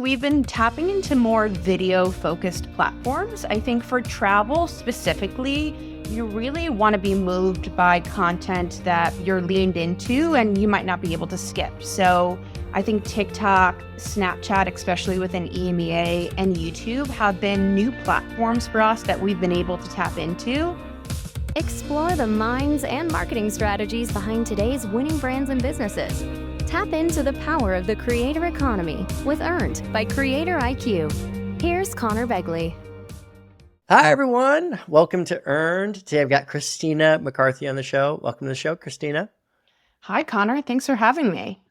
We've been tapping into more video-focused platforms. I think for travel specifically, you really want to be moved by content that you're leaned into and you might not be able to skip. So I think TikTok, Snapchat, especially within EMEA, and YouTube have been new platforms for us that we've been able to tap into. Explore the minds and marketing strategies behind today's winning brands and businesses. Tap into the power of the creator economy with Earned by CreatorIQ. Here's Conor Begley. Hi, everyone. Welcome to Earned. Today I've got Christina McCarthy on the show. Welcome to the show, Christina. Hi, Conor. Thanks for having me.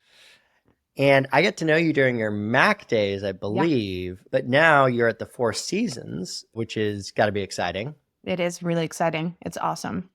And I get to know you during your Mac days, I believe, but now you're at the Four Seasons, which is got to be exciting. It is really exciting. It's awesome.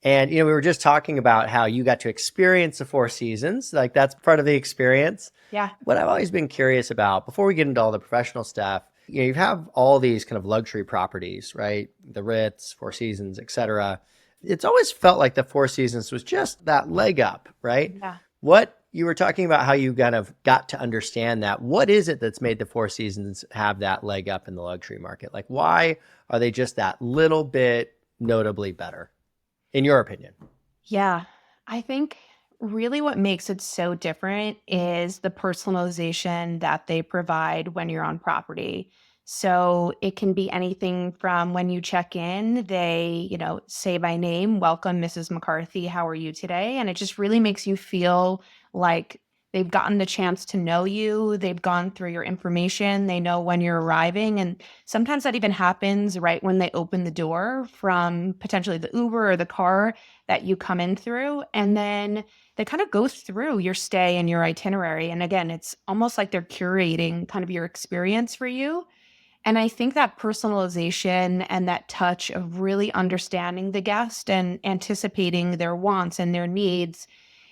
And, we were just talking about how you got to experience the Four Seasons. Like, that's part of the experience. Yeah. What I've always been curious about, before we get into all the professional stuff, you have all these kind of luxury properties, right? The Ritz, Four Seasons, et cetera. It's always felt like the Four Seasons was just that leg up, right? Yeah. What you were talking about, how you kind of got to understand that. What is it that's made the Four Seasons have that leg up in the luxury market? Like, why are they just that little bit notably better, in your opinion? Yeah. I think really what makes it so different is the personalization that they provide when you're on property. So it can be anything from when you check in, they, say by name, welcome, Mrs. McCarthy, how are you today? And it just really makes you feel like they've gotten the chance to know you. They've gone through your information. They know when you're arriving. And sometimes that even happens right when they open the door from potentially the Uber or the car that you come in through. And then they kind of go through your stay and your itinerary. And again, it's almost like they're curating kind of your experience for you. And I think that personalization and that touch of really understanding the guest and anticipating their wants and their needs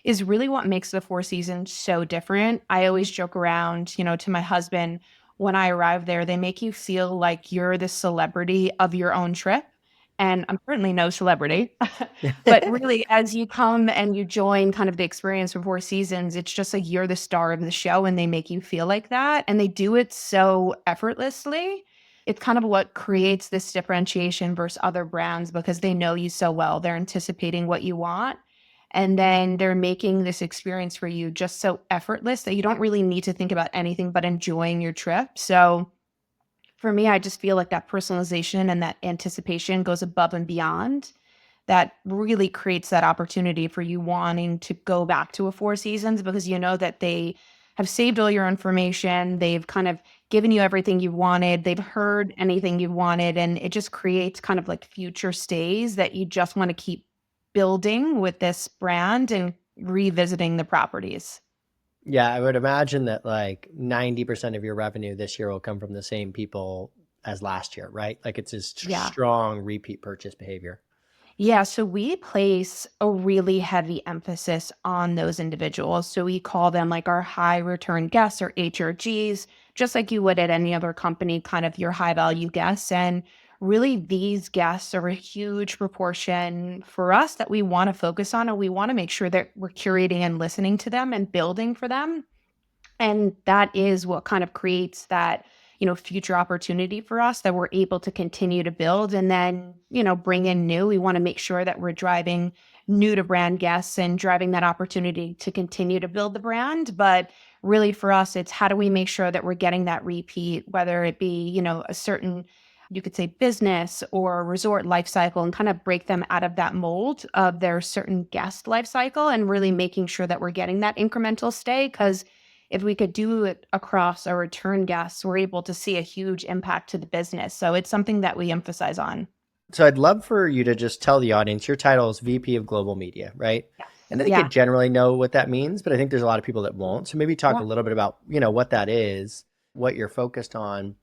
is really what makes the Four Seasons so different. I always joke around, to my husband, when I arrive there, they make you feel like you're the celebrity of your own trip. And I'm certainly no celebrity, but really, as you come and you join kind of the experience for Four Seasons, it's just like you're the star of the show and they make you feel like that. And they do it so effortlessly. It's kind of what creates this differentiation versus other brands because they know you so well. They're anticipating what you want. And then they're making this experience for you just so effortless that you don't really need to think about anything but enjoying your trip. So for me, I just feel like that personalization and that anticipation goes above and beyond. That really creates that opportunity for you wanting to go back to a Four Seasons because you know that they have saved all your information. They've kind of given you everything you wanted. They've heard anything you wanted. And it just creates kind of like future stays that you just want to keep building with this brand and revisiting the properties. Yeah, I would imagine that like 90% of your revenue this year will come from the same people as last year, right? Like it's this strong repeat purchase behavior. Yeah, so we place a really heavy emphasis on those individuals. So we call them like our high return guests or HRGs, just like you would at any other company, kind of your high value guests. And really, these guests are a huge proportion for us that we want to focus on, and we want to make sure that we're curating and listening to them and building for them. And that is what kind of creates that, future opportunity for us that we're able to continue to build and then, bring in new. We want to make sure that we're driving new to brand guests and driving that opportunity to continue to build the brand. But really for us, it's how do we make sure that we're getting that repeat, whether it be, a certain, you could say business or resort life cycle, and kind of break them out of that mold of their certain guest life cycle and really making sure that we're getting that incremental stay. Because if we could do it across our return guests, we're able to see a huge impact to the business. So it's something that we emphasize on. So I'd love for you to just tell the audience, your title is VP of Global Media, right? Yes. And I think you generally know what that means, but I think there's a lot of people that won't. So maybe talk a little bit about, what that is, what you're focused on.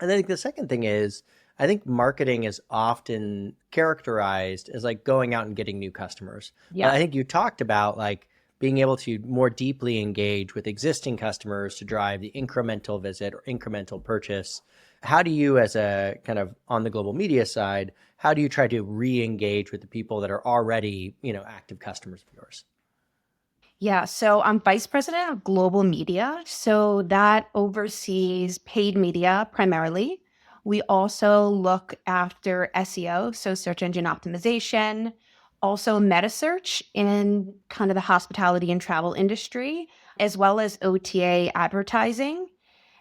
And I think the second thing is, I think marketing is often characterized as like going out and getting new customers. Yeah. But I think you talked about like being able to more deeply engage with existing customers to drive the incremental visit or incremental purchase. How do you, as a kind of on the global media side, how do you try to re-engage with the people that are already, active customers of yours? Yeah, so I'm vice president of global media. So that oversees paid media primarily. We also look after SEO, so search engine optimization, also meta search in kind of the hospitality and travel industry, as well as OTA advertising.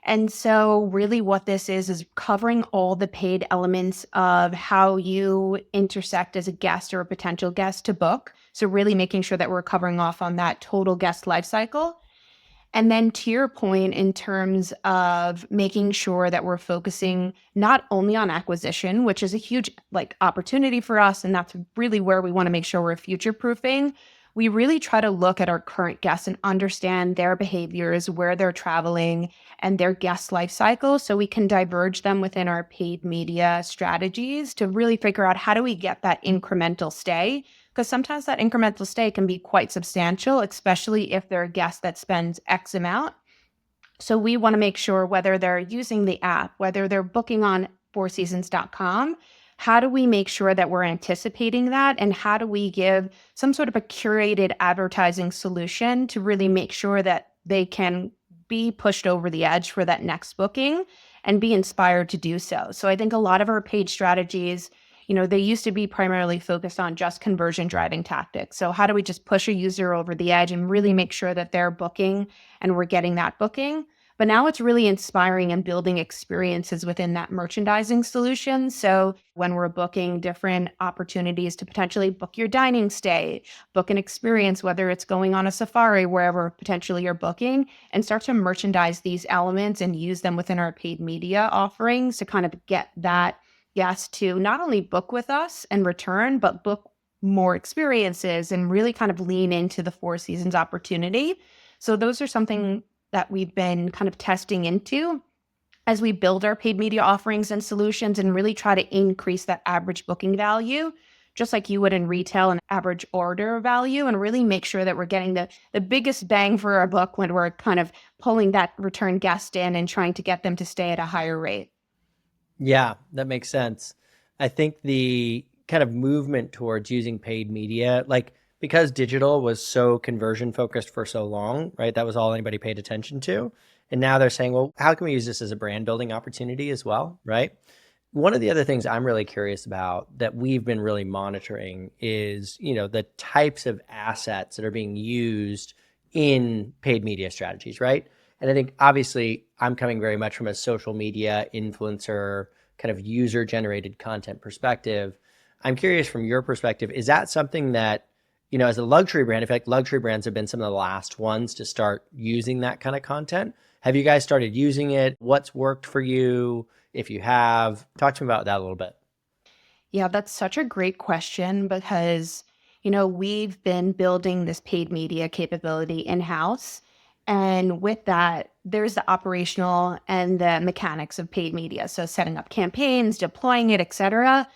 And so, really, what this is covering all the paid elements of how you intersect as a guest or a potential guest to book. So, really making sure that we're covering off on that total guest life cycle. And then to your point, in terms of making sure that we're focusing not only on acquisition, which is a huge opportunity for us, and that's really where we want to make sure we're future proofing. We really try to look at our current guests and understand their behaviors, where they're traveling, and their guest life cycle, so we can diverge them within our paid media strategies to really figure out how do we get that incremental stay, because sometimes that incremental stay can be quite substantial, especially if they're a guest that spends X amount. So we want to make sure whether they're using the app, whether they're booking on fourseasons.com, how do we make sure that we're anticipating that? And how do we give some sort of a curated advertising solution to really make sure that they can be pushed over the edge for that next booking and be inspired to do so? So I think a lot of our paid strategies, they used to be primarily focused on just conversion driving tactics. So how do we just push a user over the edge and really make sure that they're booking and we're getting that booking? But now it's really inspiring and building experiences within that merchandising solution. So when we're booking different opportunities to potentially book your dining stay, book an experience, whether it's going on a safari, wherever potentially you're booking, and start to merchandise these elements and use them within our paid media offerings to kind of get that guest to not only book with us and return, but book more experiences and really kind of lean into the Four Seasons opportunity. So those are something that we've been kind of testing into as we build our paid media offerings and solutions and really try to increase that average booking value, just like you would in retail, an average order value, and really make sure that we're getting the biggest bang for our buck when we're kind of pulling that return guest in and trying to get them to stay at a higher rate. Yeah, that makes sense. I think the kind of movement towards using paid media, because digital was so conversion focused for so long, right? That was all anybody paid attention to. And now they're saying, well, how can we use this as a brand building opportunity as well, right? One of the other things I'm really curious about that we've been really monitoring is, the types of assets that are being used in paid media strategies, right? And I think obviously I'm coming very much from a social media influencer kind of user generated content perspective. I'm curious from your perspective, is that something that, as a luxury brand, in fact, luxury brands have been some of the last ones to start using that kind of content. Have you guys started using it? What's worked for you? If you have, talk to me about that a little bit. Yeah, that's such a great question because, we've been building this paid media capability in-house. And with that, there's the operational and the mechanics of paid media. So setting up campaigns, deploying it, et cetera.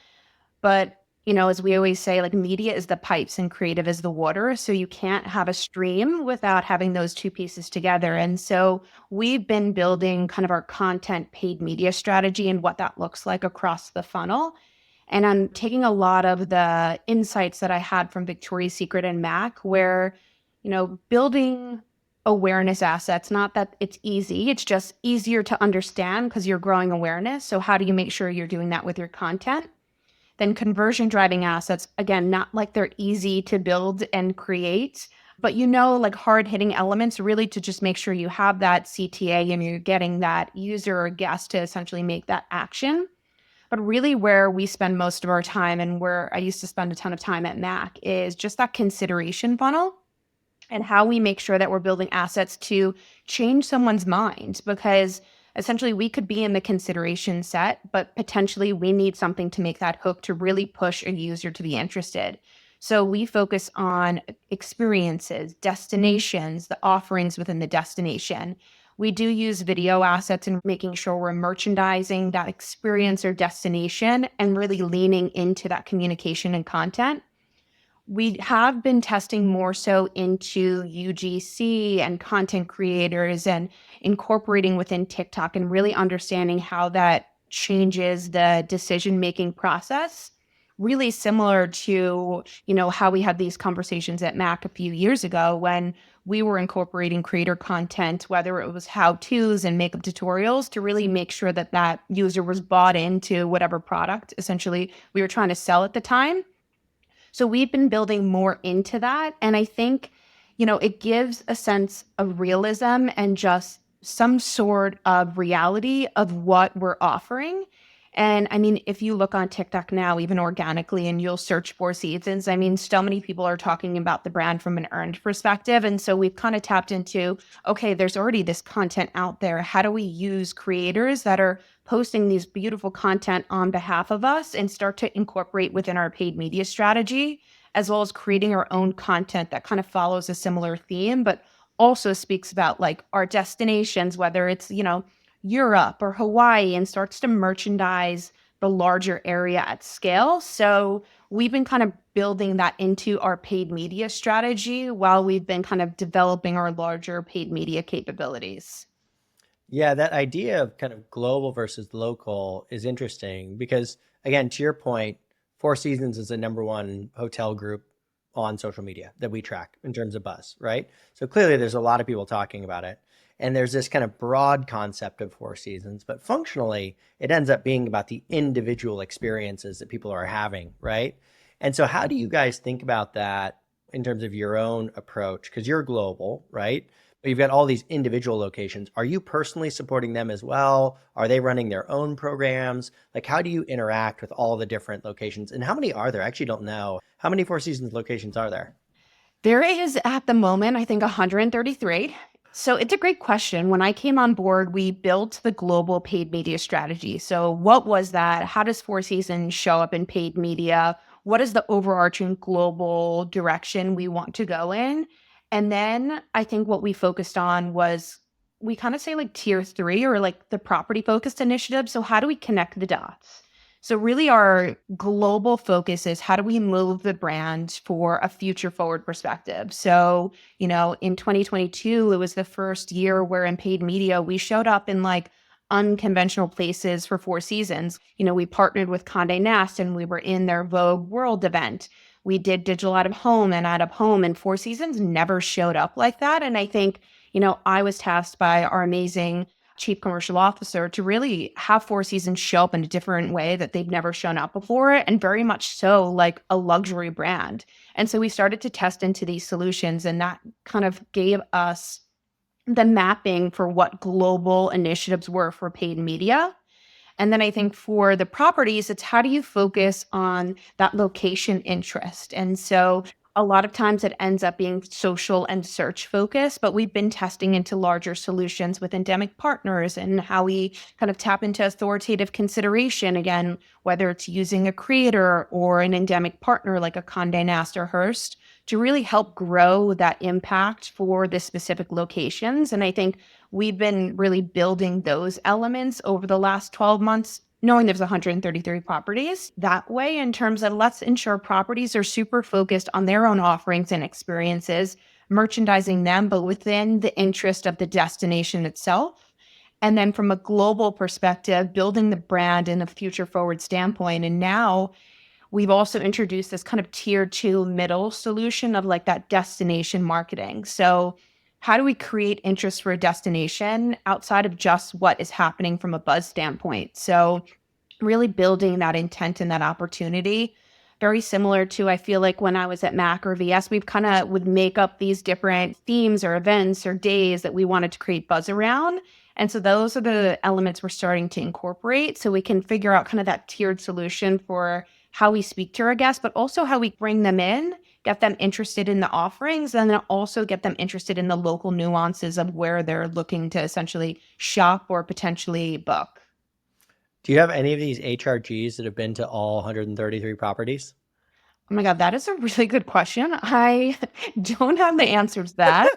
But, as we always say, media is the pipes and creative is the water. So you can't have a stream without having those two pieces together. And so we've been building kind of our content paid media strategy and what that looks like across the funnel. And I'm taking a lot of the insights that I had from Victoria's Secret and MAC, where, building awareness assets, not that it's easy, it's just easier to understand because you're growing awareness. So how do you make sure you're doing that with your content? Then conversion driving assets, again, not like they're easy to build and create, but hard hitting elements really to just make sure you have that CTA and you're getting that user or guest to essentially make that action. But really where we spend most of our time and where I used to spend a ton of time at MAC is just that consideration funnel and how we make sure that we're building assets to change someone's mind, because essentially we could be in the consideration set, but potentially we need something to make that hook to really push a user to be interested. So we focus on experiences, destinations, the offerings within the destination. We do use video assets and making sure we're merchandising that experience or destination and really leaning into that communication and content. We have been testing more so into UGC and content creators and incorporating within TikTok and really understanding how that changes the decision-making process. Really similar to, how we had these conversations at MAC a few years ago when we were incorporating creator content, whether it was how-tos and makeup tutorials, to really make sure that that user was bought into whatever product essentially we were trying to sell at the time. So we've been building more into that. And I think, it gives a sense of realism and just some sort of reality of what we're offering. And I mean, if you look on TikTok now, even organically, and you'll search Four Seasons, I mean, so many people are talking about the brand from an earned perspective. And so we've kind of tapped into, okay, there's already this content out there. How do we use creators that are posting these beautiful content on behalf of us and start to incorporate within our paid media strategy, as well as creating our own content that kind of follows a similar theme, but also speaks about like our destinations, whether it's, Europe or Hawaii, and starts to merchandise the larger area at scale. So we've been kind of building that into our paid media strategy while we've been kind of developing our larger paid media capabilities. Yeah, that idea of kind of global versus local is interesting because, again, to your point, Four Seasons is the #1 hotel group on social media that we track in terms of buzz, right? So clearly there's a lot of people talking about it. And there's this kind of broad concept of Four Seasons, but functionally, it ends up being about the individual experiences that people are having, right? And so how do you guys think about that in terms of your own approach? Because you're global, right? But you've got all these individual locations. Are you personally supporting them as well? Are they running their own programs? Like, how do you interact with all the different locations? And how many are there? I actually don't know. How many Four Seasons locations are there? There is at the moment, I think, 133. So it's a great question. When I came on board, we built the global paid media strategy. So what was that? How does Four Seasons show up in paid media? What is the overarching global direction we want to go in? And then I think what we focused on was, we kind of say like tier 3, or like the property focused initiative. So how do we connect the dots? So really our global focus is, how do we move the brand for a future forward perspective? So, in 2022, it was the first year where in paid media, we showed up in like unconventional places for Four Seasons. We partnered with Condé Nast and we were in their Vogue World event. We did digital out of home and out of home, and Four Seasons never showed up like that. And I think, I was tasked by our amazing chief commercial officer to really have Four Seasons show up in a different way that they've never shown up before, and very much so like a luxury brand. And so we started to test into these solutions, and that kind of gave us the mapping for what global initiatives were for paid media. And then I think for the properties, it's how do you focus on that location interest? And so a lot of times it ends up being social and search focused, but we've been testing into larger solutions with endemic partners and how we kind of tap into authoritative consideration, again, whether it's using a creator or an endemic partner like a Condé Nast or Hearst, to really help grow that impact for the specific locations. And I think we've been really building those elements over the last 12 months, knowing there's 133 properties that way, in terms of let's ensure properties are super focused on their own offerings and experiences, merchandising them, but within the interest of the destination itself. And then from a global perspective, building the brand in a future forward standpoint. And now we've also introduced this kind of tier 2 middle solution of like that destination marketing. So how do we create interest for a destination outside of just what is happening from a buzz standpoint? So really building that intent and that opportunity, very similar to, I feel like when I was at Mac or VS, we've kind of would make up these different themes or events or days that we wanted to create buzz around. And so those are the elements we're starting to incorporate, so we can figure out kind of that tiered solution for how we speak to our guests, but also how we bring them in, get them interested in the offerings, and then also get them interested in the local nuances of where they're looking to essentially shop or potentially book. Do you have any of these HRGs that have been to all 133 properties? Oh my God, that is a really good question. I don't have the answer to that,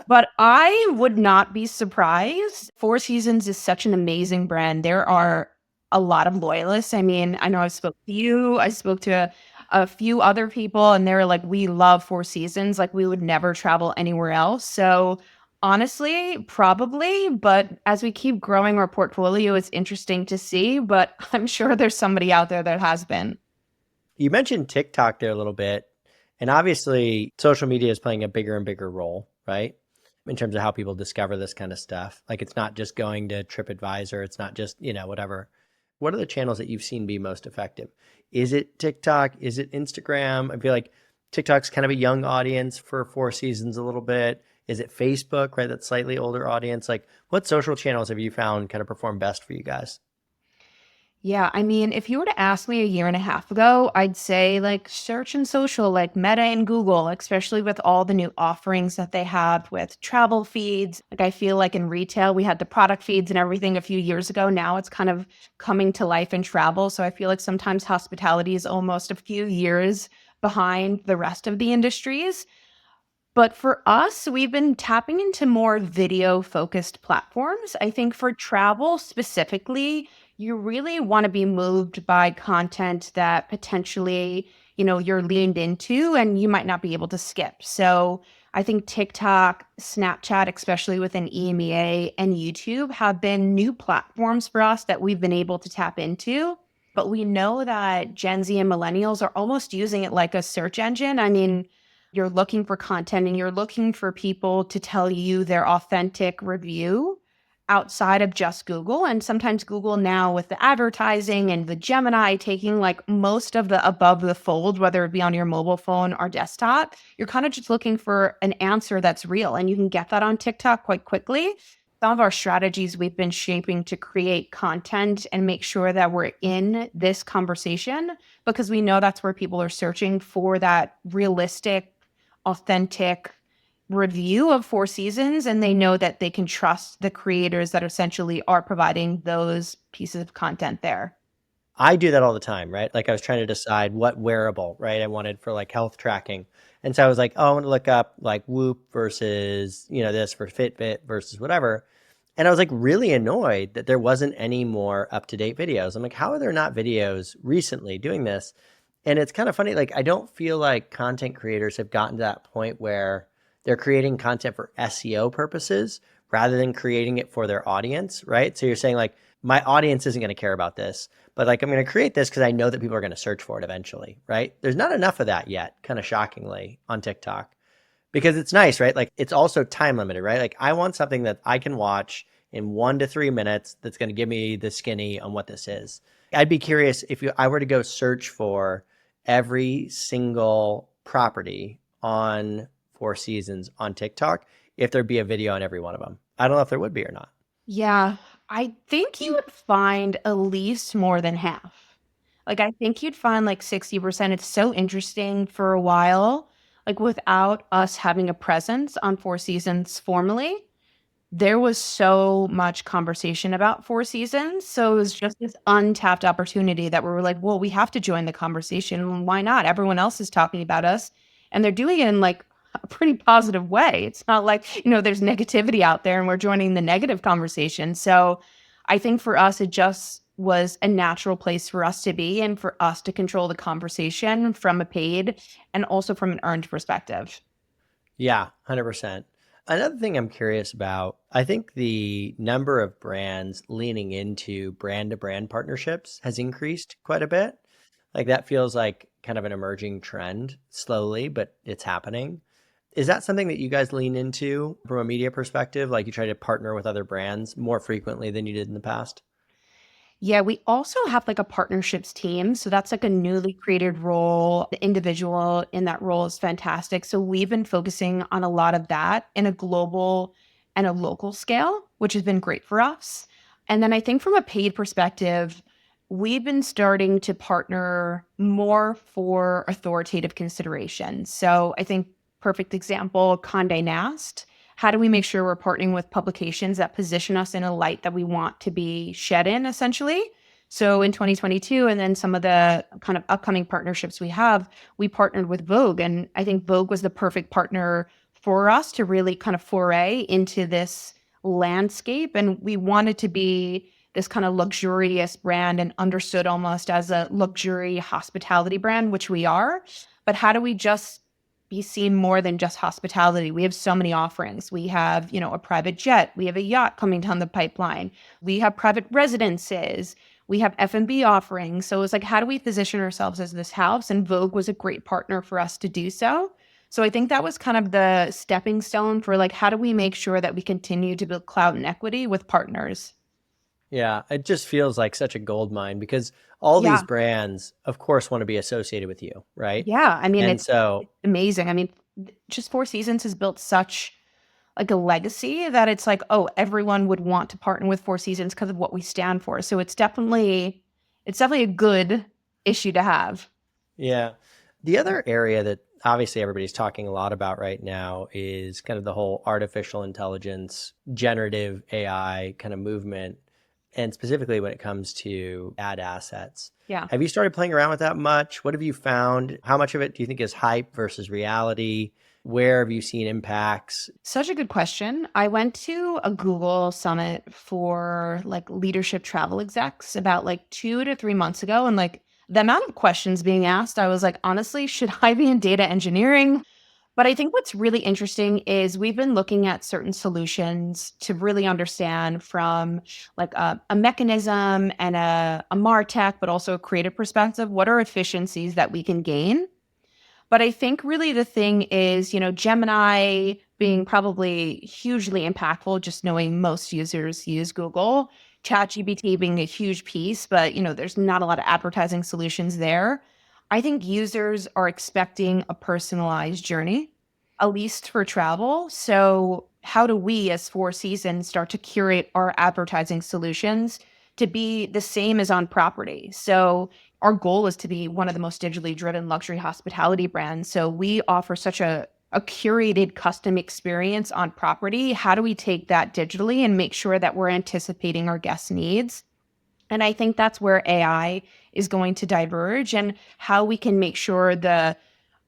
but I would not be surprised. Four Seasons is such an amazing brand. There are a lot of loyalists. I mean, I know I spoke to you, I spoke to a few other people, and they were like, we love Four Seasons. Like, we would never travel anywhere else. So honestly, probably, but as we keep growing our portfolio, it's interesting to see, but I'm sure there's somebody out there that has been. You mentioned TikTok there a little bit, and obviously social media is playing a bigger and bigger role right? In terms of how people discover this kind of stuff. Like it's not just going to TripAdvisor, it's not just, whatever. What are the channels that you've seen be most effective? Is it TikTok? Is it Instagram? I feel like TikTok's kind of a young audience for Four Seasons a little bit. Is it Facebook, right? That slightly older audience. Like what social channels have you found kind of perform best for you guys? Yeah, I mean, if you were to ask me a year and a half ago, I'd say like search and social, like Meta and Google, especially with all the new offerings that they have with travel feeds. Like, I feel like in retail, we had the product feeds and everything a few years ago. Now it's kind of coming to life in travel. So I feel like sometimes hospitality is almost a few years behind the rest of the industries. But for us, we've been tapping into more video focused platforms. I think for travel specifically, you really want to be moved by content that potentially, you're leaned into and you might not be able to skip. So I think TikTok, Snapchat, especially within EMEA, and YouTube have been new platforms for us that we've been able to tap into. But we know that Gen Z and millennials are almost using it like a search engine. I mean, you're looking for content and you're looking for people to tell you their authentic review outside of just Google. And sometimes Google now with the advertising and the Gemini taking like most of the above the fold, whether it be on your mobile phone or desktop, you're kind of just looking for an answer that's real. And you can get that on TikTok quite quickly. Some of our strategies we've been shaping to create content and make sure that we're in this conversation because we know that's where people are searching for that realistic, authentic review of Four Seasons, and they know that they can trust the creators that essentially are providing those pieces of content there. I do that all the time, right? Like I was trying to decide what wearable, right? I wanted for like health tracking. And so I was like, oh, I want to look up like Whoop versus, this for Fitbit versus whatever. And I was like really annoyed that there wasn't any more up-to-date videos. I'm like, how are there not videos recently doing this? And it's kind of funny, like I don't feel like content creators have gotten to that point where they're creating content for SEO purposes rather than creating it for their audience, right? So you're saying like, my audience isn't going to care about this, but like I'm going to create this because I know that people are going to search for it eventually, right? There's not enough of that yet, kind of shockingly, on TikTok because it's nice, right? Like it's also time limited, right? Like I want something that I can watch in 1 to 3 minutes that's going to give me the skinny on what this is. I'd be curious if I were to go search for every single property on Four Seasons on TikTok, if there'd be a video on every one of them. I don't know if there would be or not. Yeah, I think you would find at least more than half. Like, I think you'd find like 60%. It's so interesting for a while, like without us having a presence on Four Seasons formally, there was so much conversation about Four Seasons. So it was just this untapped opportunity that we were like, well, we have to join the conversation. Why not? Everyone else is talking about us and they're doing it in like a pretty positive way. It's not like, there's negativity out there and we're joining the negative conversation. So I think for us, it just was a natural place for us to be and for us to control the conversation from a paid and also from an earned perspective. Yeah, 100%. Another thing I'm curious about, I think the number of brands leaning into brand to brand partnerships has increased quite a bit. Like that feels like kind of an emerging trend slowly, but it's happening. Is that something that you guys lean into from a media perspective? Like you try to partner with other brands more frequently than you did in the past? Yeah, we also have like a partnerships team. So that's like a newly created role. The individual in that role is fantastic. So we've been focusing on a lot of that in a global and a local scale, which has been great for us. And then I think from a paid perspective, we've been starting to partner more for authoritative consideration. So I think perfect example, Condé Nast. How do we make sure we're partnering with publications that position us in a light that we want to be shed in, essentially? So in 2022, and then some of the kind of upcoming partnerships we have, we partnered with Vogue. And I think Vogue was the perfect partner for us to really kind of foray into this landscape. And we wanted to be this kind of luxurious brand and understood almost as a luxury hospitality brand, which we are. But how do we just be seen more than just hospitality? We have so many offerings. We have, a private jet. We have a yacht coming down the pipeline. We have private residences. We have F&B offerings. So it's like, how do we position ourselves as this house? And Vogue was a great partner for us to do so. So I think that was kind of the stepping stone for like, how do we make sure that we continue to build clout and equity with partners? Yeah, it just feels like such a gold mine because all these Yeah. brands, of course, want to be associated with you, right? Yeah. I mean, And so, it's amazing. I mean, just Four Seasons has built such like a legacy that it's like, oh, everyone would want to partner with Four Seasons because of what we stand for. So it's definitely a good issue to have. yeah. The other area that obviously everybody's talking a lot about right now is kind of the whole artificial intelligence, generative AI kind of movement, and specifically when it comes to ad assets. Yeah. Have you started playing around with that much? What have you found? How much of it do you think is hype versus reality? Where have you seen impacts? Such a good question. I went to a Google summit for like leadership travel execs about like 2 to 3 months ago. And like the amount of questions being asked, I was like, honestly, should I be in data engineering? But I think what's really interesting is we've been looking at certain solutions to really understand from like a mechanism and a MarTech, but also a creative perspective, what are efficiencies that we can gain. But I think really the thing is, Gemini being probably hugely impactful, just knowing most users use Google, ChatGPT being a huge piece, but there's not a lot of advertising solutions there. I think users are expecting a personalized journey, at least for travel. So how do we as Four Seasons start to curate our advertising solutions to be the same as on property? So our goal is to be one of the most digitally driven luxury hospitality brands. So we offer such a curated custom experience on property. How do we take that digitally and make sure that we're anticipating our guests' needs? And I think that's where AI is going to diverge and how we can make sure the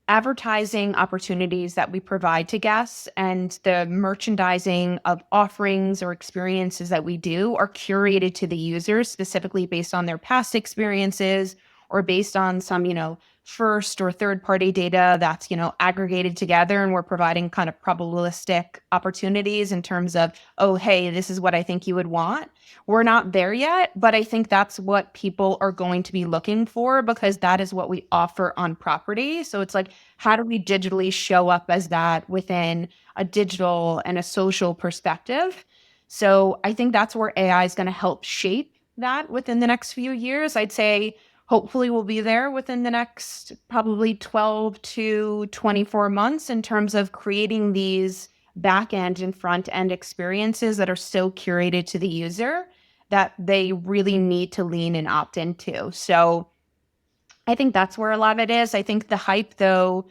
advertising opportunities that we provide to guests and the merchandising of offerings or experiences that we do are curated to the users specifically based on their past experiences or based on some, first or third party data that's, aggregated together. And we're providing kind of probabilistic opportunities in terms of, oh, hey, this is what I think you would want. We're not there yet, but I think that's what people are going to be looking for because that is what we offer on property. So it's like, how do we digitally show up as that within a digital and a social perspective? So I think that's where AI is going to help shape that within the next few years. I'd say hopefully we'll be there within the next probably 12 to 24 months in terms of creating these back end and front end experiences that are so curated to the user that they really need to lean and opt into. So I think that's where a lot of it is. I think the hype, though,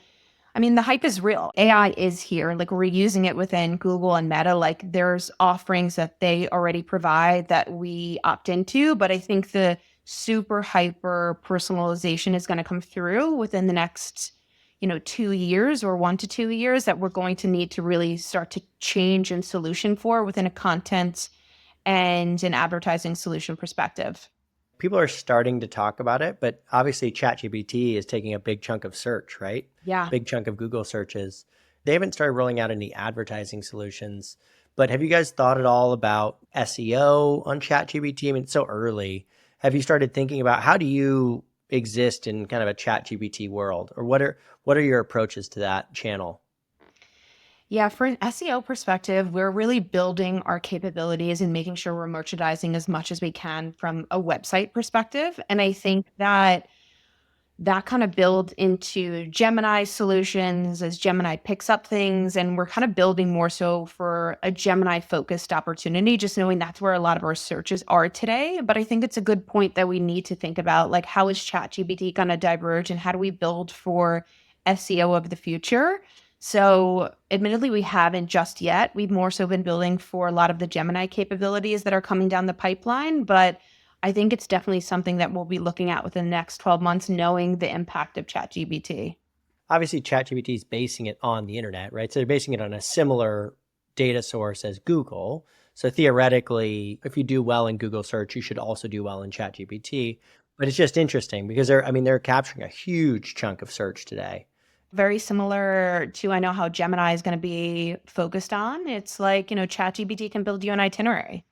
I mean, the hype is real. AI is here. Like we're using it within Google and Meta. Like there's offerings that they already provide that we opt into. But I think the super hyper personalization is going to come through within the next, 2 years or 1 to 2 years that we're going to need to really start to change and solution for within a content and an advertising solution perspective. People are starting to talk about it, but obviously ChatGPT is taking a big chunk of search, right? Yeah. Big chunk of Google searches. They haven't started rolling out any advertising solutions, but have you guys thought at all about SEO on ChatGPT? I mean, it's so early. Have you started thinking about how do you exist in kind of a ChatGPT world, or what are your approaches to that channel? Yeah, for an SEO perspective, we're really building our capabilities and making sure we're merchandising as much as we can from a website perspective. And I think that kind of builds into Gemini solutions as Gemini picks up things. And we're kind of building more so for a Gemini focused opportunity, just knowing that's where a lot of our searches are today. But I think it's a good point that we need to think about like how is ChatGPT going to diverge and how do we build for SEO of the future? So admittedly, we haven't just yet. We've more so been building for a lot of the Gemini capabilities that are coming down the pipeline, but I think it's definitely something that we'll be looking at within the next 12 months, knowing the impact of ChatGPT. Obviously, ChatGPT is basing it on the internet, right? So they're basing it on a similar data source as Google. So theoretically, if you do well in Google search, you should also do well in ChatGPT. But it's just interesting because they're capturing a huge chunk of search today. Very similar to, I know how Gemini is going to be focused on. It's like, ChatGPT can build you an itinerary.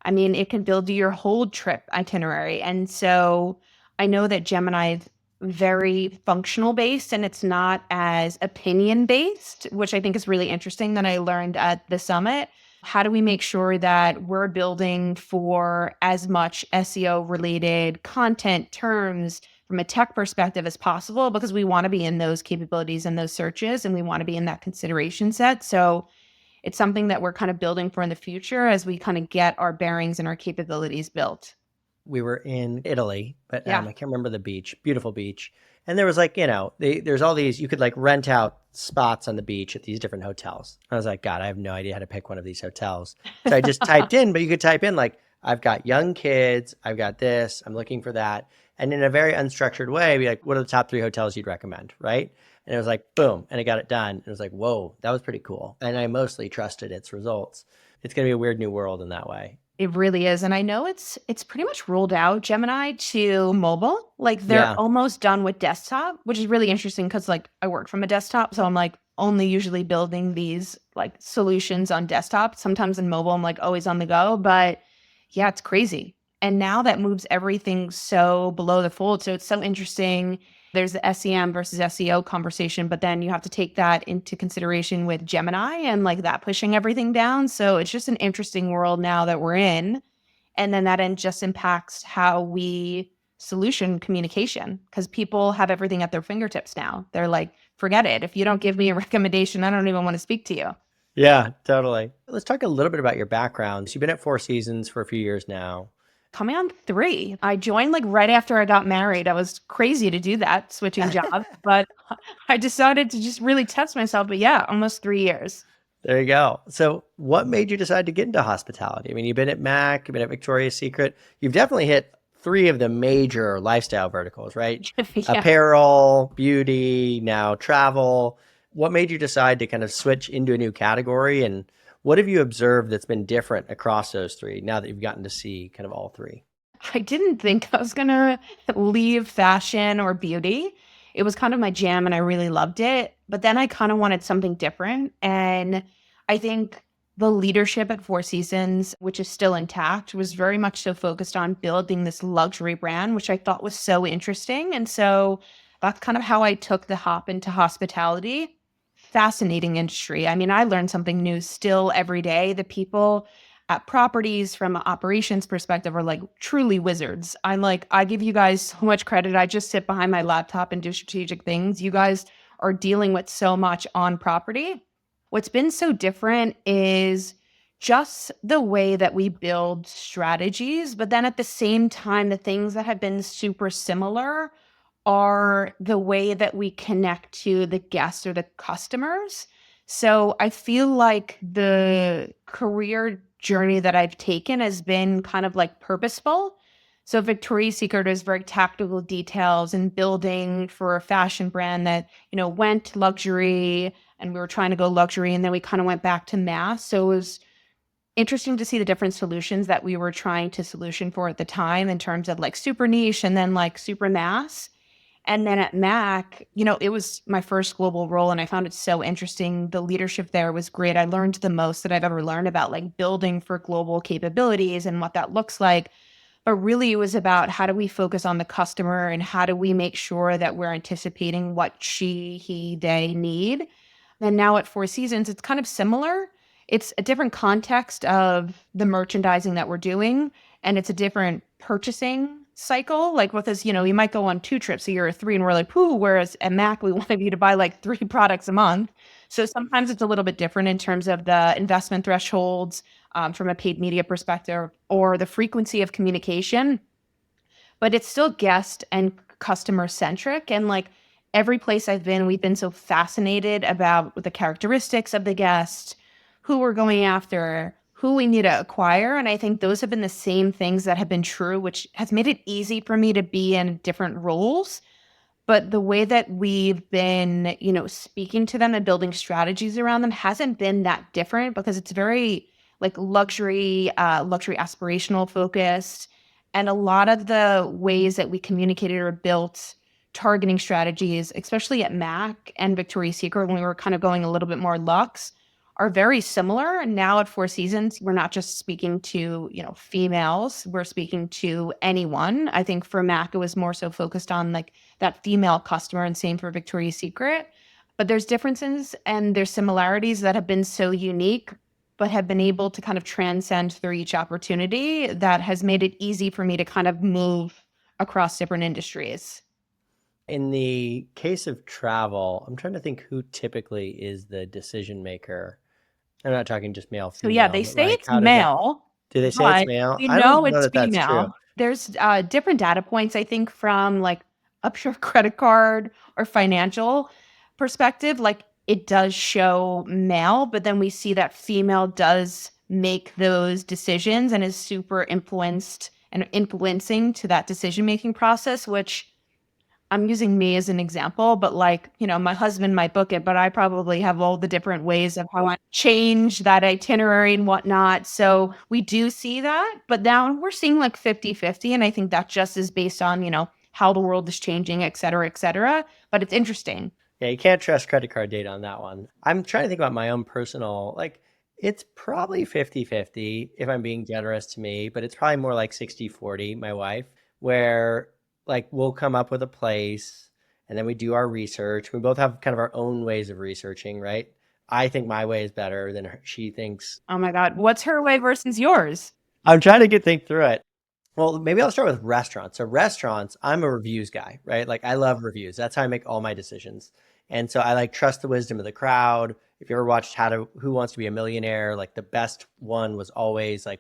I mean, it can build you your whole trip itinerary. And so I know that Gemini very functional based and it's not as opinion based, which I think is really interesting that I learned at the summit. How do we make sure that we're building for as much SEO related content terms from a tech perspective as possible? Because we want to be in those capabilities and those searches, and we want to be in that consideration set. So it's something that we're kind of building for in the future as we kind of get our bearings and our capabilities built. We were in Italy, but Yeah. I can't remember the beach, beautiful beach. And there was like, there's all these, you could like rent out spots on the beach at these different hotels. I was like, God, I have no idea how to pick one of these hotels. So I just typed in, but you could type in like, I've got young kids, I've got this, I'm looking for that. And in a very unstructured way, be like, what are the top 3 hotels you'd recommend, right? And it was like, boom, and I got it done. It was like, whoa, that was pretty cool. And I mostly trusted its results. It's going to be a weird new world in that way. It really is. And I know it's pretty much rolled out Gemini to mobile. Like they're Yeah. almost done with desktop, which is really interesting because like I work from a desktop. So I'm like only usually building these like solutions on desktop. Sometimes in mobile, I'm like always on the go. But yeah, it's crazy. And now that moves everything so below the fold. So it's so interesting. There's the SEM versus SEO conversation, but then you have to take that into consideration with Gemini and like that pushing everything down. So it's just an interesting world now that we're in. And then that just impacts how we solution communication because people have everything at their fingertips now. They're like, forget it. If you don't give me a recommendation, I don't even want to speak to you. Yeah, totally. Let's talk a little bit about your background. So you've been at Four Seasons for a few years now. Coming on 3. I joined like right after I got married. I was crazy to do that, switching jobs, but I decided to just really test myself. But yeah, almost 3 years. There you go. So what made you decide to get into hospitality? I mean, you've been at Mac, you've been at Victoria's Secret. You've definitely hit 3 of the major lifestyle verticals, right? Yeah. Apparel, beauty, now travel. What made you decide to kind of switch into a new category? And what have you observed that's been different across those 3 now that you've gotten to see kind of all 3? I didn't think I was going to leave fashion or beauty. It was kind of my jam and I really loved it. But then I kind of wanted something different. And I think the leadership at Four Seasons, which is still intact, was very much so focused on building this luxury brand, which I thought was so interesting. And so that's kind of how I took the hop into hospitality. Fascinating industry. I mean, I learn something new still every day. The people at properties from an operations perspective are like truly wizards. I give you guys so much credit. I just sit behind my laptop and do strategic things. You guys are dealing with so much on property. What's been so different is just the way that we build strategies, but then at the same time, the things that have been super similar are the way that we connect to the guests or the customers. So I feel like the career journey that I've taken has been kind of like purposeful. So Victoria's Secret is very tactical details and building for a fashion brand that, went luxury and we were trying to go luxury and then we kind of went back to mass. So it was interesting to see the different solutions that we were trying to solution for at the time in terms of like super niche and then like super mass. And then at Mac, it was my first global role and I found it so interesting. The leadership there was great. I learned the most that I've ever learned about like building for global capabilities and what that looks like. But really it was about how do we focus on the customer and how do we make sure that we're anticipating what she, he, they need. And now at Four Seasons, it's kind of similar. It's a different context of the merchandising that we're doing and it's a different purchasing cycle. Like with us, you might go on 2 trips a year or 3 and we're like, whoo, whereas at Mac, we wanted you to buy like 3 products a month. So sometimes it's a little bit different in terms of the investment thresholds from a paid media perspective or the frequency of communication, but it's still guest and customer centric. And like every place I've been, we've been so fascinated about the characteristics of the guest, who we're going after, who we need to acquire. And I think those have been the same things that have been true, which has made it easy for me to be in different roles. But the way that we've been, speaking to them and building strategies around them hasn't been that different because it's very like luxury aspirational focused. And a lot of the ways that we communicated or built targeting strategies, especially at Mac and Victoria's Secret, when we were kind of going a little bit more luxe, are very similar. Now at Four Seasons, we're not just speaking to, females, we're speaking to anyone. I think for Mac, it was more so focused on like that female customer, and same for Victoria's Secret. But there's differences and there's similarities that have been so unique, but have been able to kind of transcend through each opportunity that has made it easy for me to kind of move across different industries. In the case of travel, I'm trying to think who typically is the decision maker. I'm not talking just male, So yeah, female, they but say like it's how does that, male, do they say it's but male? we I don't know know it's that that's true. female. There's different data points, I think, from like a pure credit card or financial perspective. Like it does show male, but then we see that female does make those decisions and is super influenced and influencing to that decision-making process, which I'm using me as an example, but like, my husband might book it, but I probably have all the different ways of how I change that itinerary and whatnot. So we do see that, but now we're seeing like 50-50. And I think that just is based on, how the world is changing, et cetera, et cetera. But it's interesting. Yeah, you can't trust credit card data on that one. I'm trying to think about my own personal, like it's probably 50-50 if I'm being generous to me, but it's probably more like 60-40, my wife, where like we'll come up with a place and then we do our research. We both have kind of our own ways of researching, right? I think my way is better than she thinks. Oh my God. What's her way versus yours? I'm trying to think through it. Well, maybe I'll start with restaurants. So restaurants, I'm a reviews guy, right? Like I love reviews. That's how I make all my decisions. And so I like trust the wisdom of the crowd. If you ever watched Who Wants to Be a Millionaire, like the best one was always like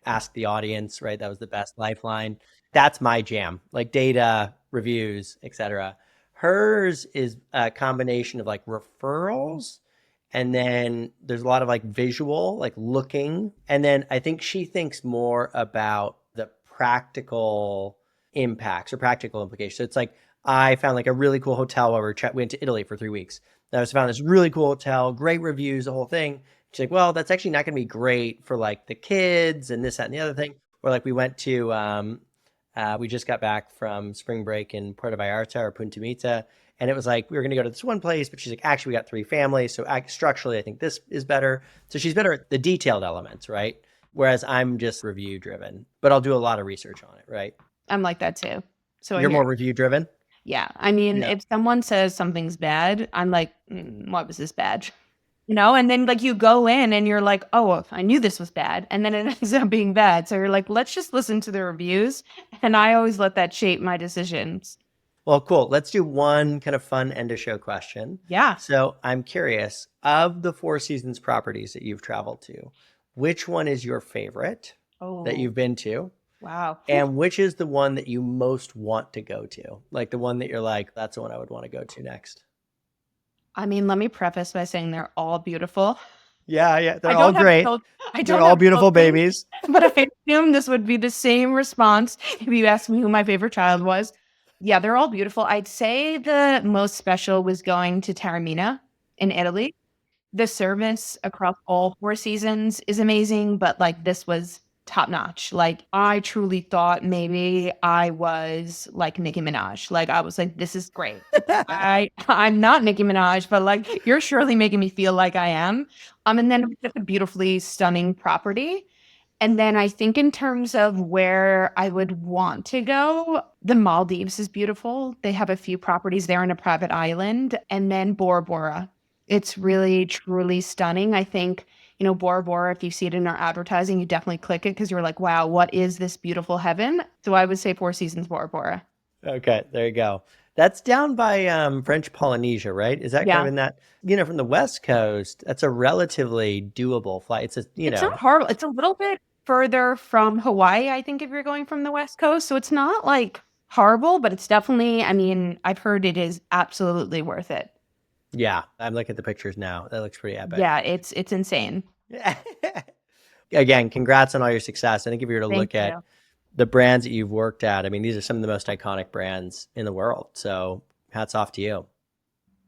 ask the audience, right? That was the best lifeline. That's my jam, like data, reviews, etc. Hers is a combination of like referrals, and then there's a lot of like visual, like looking. And then I think she thinks more about the practical impacts or practical implications. So it's like, I found like a really cool hotel while we went to Italy for 3 weeks. I just found this really cool hotel, great reviews, the whole thing. She's like, well, that's actually not going to be great for like the kids and this, that, and the other thing. Or like we went to, we just got back from spring break in Puerto Vallarta or Punta Mita. And it was like, we were going to go to this one place, but she's like, actually, we got 3 families. So structurally, I think this is better. So she's better at the detailed elements, right? Whereas I'm just review driven, but I'll do a lot of research on it, right? I'm like that too. So you're more review driven? Yeah. I mean, if someone says something's bad, I'm like, what was this bad? And then like you go in and you're like, oh, I knew this was bad. And then it ends up being bad. So you're like, let's just listen to the reviews. And I always let that shape my decisions. Well, cool. Let's do one kind of fun end of show question. Yeah. So I'm curious, of the Four Seasons properties that you've traveled to, which one is your favorite that you've been to? Wow. And which is the one that you most want to go to? Like the one that you're like, that's the one I would want to go to next. I mean, let me preface by saying they're all beautiful. Yeah. They're all great. They're all beautiful babies. But I assume this would be the same response if you asked me who my favorite child was. Yeah, they're all beautiful. I'd say the most special was going to Taormina in Italy. The service across all Four Seasons is amazing, but like this was top notch. Like I truly thought maybe I was like Nicki Minaj. Like I was like, this is great. I'm not Nicki Minaj, but like you're surely making me feel like I am. And then it's a beautifully stunning property. And then I think in terms of where I would want to go, the Maldives is beautiful. They have a few properties there on a private island. And then Bora Bora. It's really, truly stunning. I think, Bora Bora, if you see it in our advertising, you definitely click it because you're like, wow, what is this beautiful heaven? So I would say Four Seasons Bora Bora. Okay, there you go. That's down by French Polynesia, right? Is that kind of in that, from the West Coast, that's a relatively doable flight. It's not horrible. It's a little bit further from Hawaii, I think, if you're going from the West Coast. So it's not like horrible, but it's definitely, I've heard it is absolutely worth it. Yeah, I'm looking at the pictures now. That looks pretty epic. Yeah, it's insane. Again, congrats on all your success. I think if you were to look at the brands that you've worked at, these are some of the most iconic brands in the world. So hats off to you.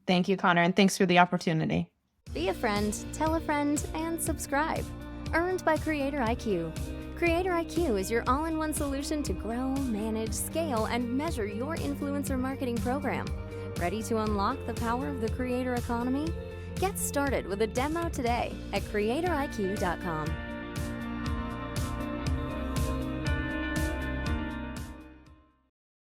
Thank you, Conor, and thanks for the opportunity. Be a friend, tell a friend, and subscribe. Earned by CreatorIQ. CreatorIQ is your all-in-one solution to grow, manage, scale, and measure your influencer marketing program. Ready to unlock the power of the creator economy? Get started with a demo today at CreatorIQ.com.